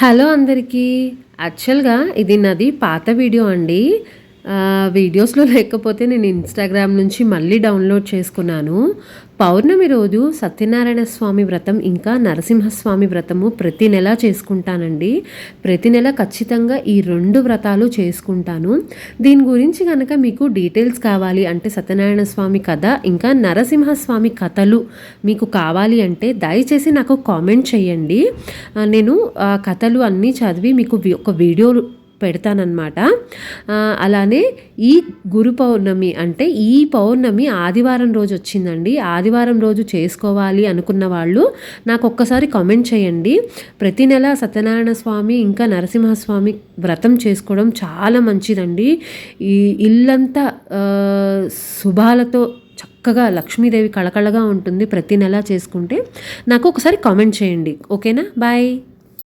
Hello అందరికీ. యాక్చువల్‌గా ఇది నాది పాత వీడియో అండి. వీడియోస్‌లో లేకపోతే నేను ఇన్‌స్టాగ్రామ్ నుంచి మళ్ళీ డౌన్‌లోడ్ చేసుకున్నాను. పౌర్ణమి రోజు సత్యనారాయణ స్వామి వ్రతం, ఇంకా నరసింహస్వామి వ్రతము ప్రతి నెల చేసుకుంటానండి. ప్రతి నెల ఖచ్చితంగా ఈ 2 వ్రతాలు చేసుకుంటాను. దీని గురించి గనక మీకు డీటెయిల్స్ కావాలి అంటే సత్యనారాయణ స్వామి కథ, ఇంకా నరసింహస్వామి కథలు మీకు కావాలి అంటే దయచేసి నాకు కామెంట్ చేయండి. నేను కథలు అన్నీ చదివి మీకు ఒక వీడియో పెడతానన్నమాట. అలానే ఈ గురు పౌర్ణమి అంటే ఈ పౌర్ణమి ఆదివారం రోజు వచ్చిందండి. ఆదివారం రోజు చేసుకోవాలి అనుకున్న వాళ్ళు నాకు ఒక్కసారి కామెంట్ చేయండి. ప్రతి నెల సత్యనారాయణ స్వామి ఇంకా నరసింహస్వామి వ్రతం చేసుకోవడం చాలా మంచిదండి. ఈ ఇల్లంతా శుభాలతో చక్కగా లక్ష్మీదేవి కళకళగా ఉంటుంది ప్రతి నెల చేసుకుంటే. నాకు ఒకసారి కామెంట్ చేయండి. ఓకేనా? బాయ్.